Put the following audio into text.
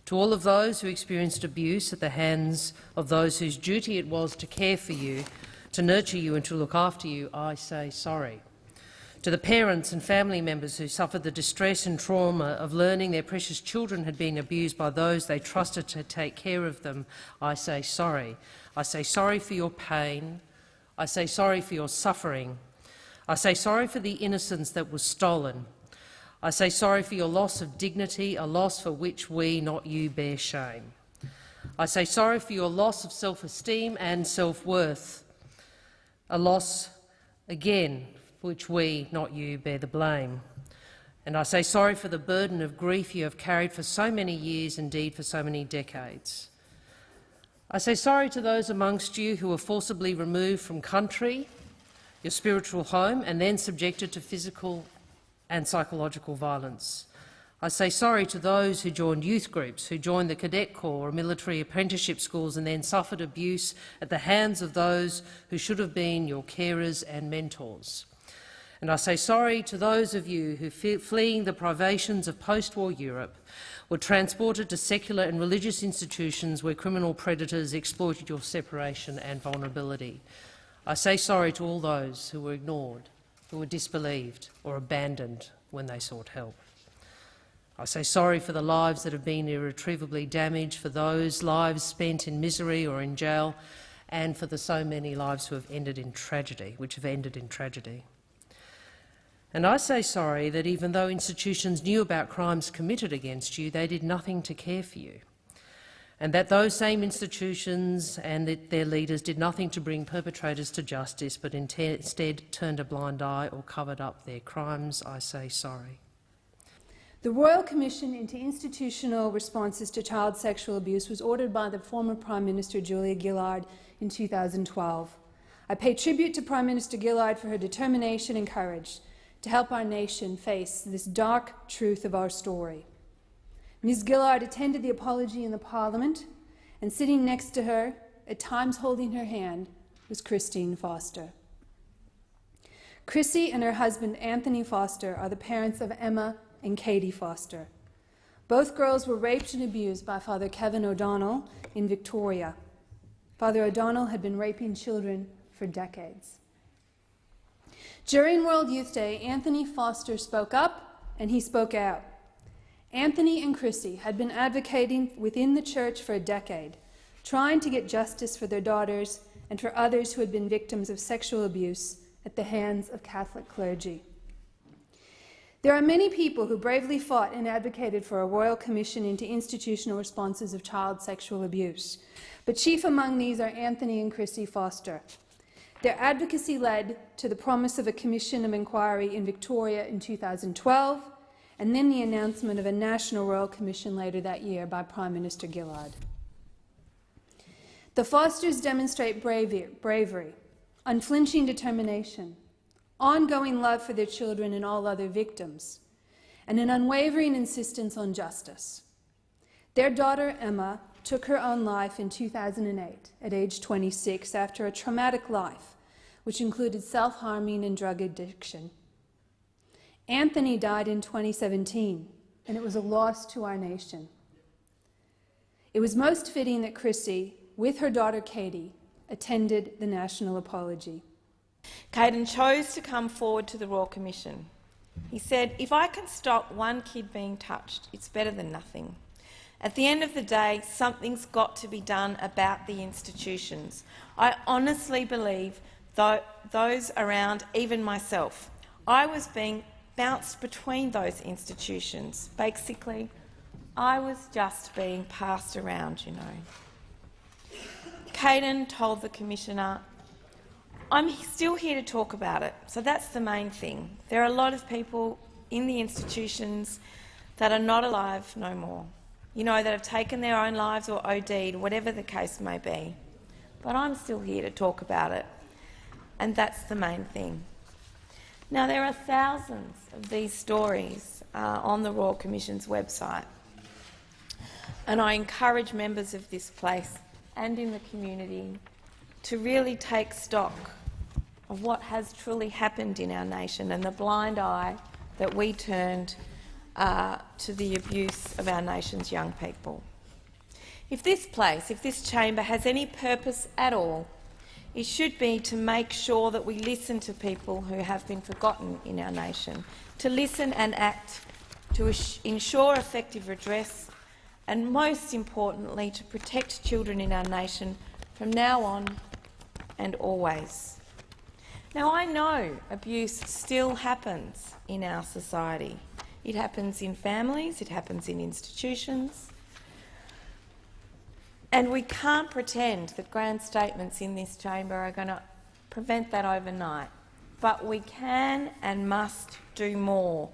To all of those who experienced abuse at the hands of those whose duty it was to care for you, to nurture you and to look after you, I say sorry. To the parents and family members who suffered the distress and trauma of learning their precious children had been abused by those they trusted to take care of them, I say sorry. I say sorry for your pain. I say sorry for your suffering. I say sorry for the innocence that was stolen. I say sorry for your loss of dignity, a loss for which we, not you, bear shame. I say sorry for your loss of self-esteem and self-worth, a loss, again, for which we, not you, bear the blame. And I say sorry for the burden of grief you have carried for so many years, indeed for so many decades. I say sorry to those amongst you who were forcibly removed from country, your spiritual home, and then subjected to physical and psychological violence. I say sorry to those who joined youth groups, who joined the Cadet Corps or military apprenticeship schools and then suffered abuse at the hands of those who should have been your carers and mentors. And I say sorry to those of you who, fleeing the privations of post-war Europe, were transported to secular and religious institutions where criminal predators exploited your separation and vulnerability. I say sorry to all those who were ignored, who were disbelieved or abandoned when they sought help. I say sorry for the lives that have been irretrievably damaged, for those lives spent in misery or in jail, and for the so many lives who have ended in tragedy, And I say sorry that even though institutions knew about crimes committed against you, they did nothing to care for you, and that those same institutions and their leaders did nothing to bring perpetrators to justice, but instead turned a blind eye or covered up their crimes. I say sorry. The Royal Commission into Institutional Responses to Child Sexual Abuse was ordered by the former Prime Minister Julia Gillard in 2012. I pay tribute to Prime Minister Gillard for her determination and courage to help our nation face this dark truth of our story. Ms Gillard attended the apology in the Parliament, and sitting next to her, at times holding her hand, was Christine Foster. Chrissy and her husband Anthony Foster are the parents of Emma and Katie Foster. Both girls were raped and abused by Father Kevin O'Donnell in Victoria. Father O'Donnell had been raping children for decades. During World Youth Day, Anthony Foster spoke up and he spoke out. Anthony and Chrissy had been advocating within the church for a decade, trying to get justice for their daughters and for others who had been victims of sexual abuse at the hands of Catholic clergy. There are many people who bravely fought and advocated for a Royal Commission into Institutional Responses of Child Sexual Abuse, but chief among these are Anthony and Chrissy Foster. Their advocacy led to the promise of a commission of inquiry in Victoria in 2012, and then the announcement of a National Royal Commission later that year by Prime Minister Gillard. The Fosters demonstrate bravery, unflinching determination, ongoing love for their children and all other victims, and an unwavering insistence on justice. Their daughter, Emma, took her own life in 2008 at age 26 after a traumatic life, which included self-harming and drug addiction. Anthony died in 2017, and it was a loss to our nation. It was most fitting that Chrissy, with her daughter Katie, attended the national apology. Caden chose to come forward to the Royal Commission. He said, "If I can stop one kid being touched, it's better than nothing. At the end of the day, something's got to be done about the institutions. I honestly believe, those around, even myself, I was being bounced between those institutions. Basically, I was just being passed around, you know." Caden told the Commissioner, "I'm still here to talk about it, so that's the main thing. There are a lot of people in the institutions that are not alive no more, you know, that have taken their own lives or OD'd, whatever the case may be. But I'm still here to talk about it, and that's the main thing." Now, there are thousands of these stories on the Royal Commission's website, and I encourage members of this place and in the community to really take stock of what has truly happened in our nation and the blind eye that we turned to the abuse of our nation's young people. If this place, if this chamber has any purpose at all, it should be to make sure that we listen to people who have been forgotten in our nation, to listen and act, to ensure effective redress, and most importantly, to protect children in our nation from now on and always. Now, I know abuse still happens in our society. It happens in families, it happens in institutions, and we can't pretend that grand statements in this chamber are going to prevent that overnight. But we can and must do more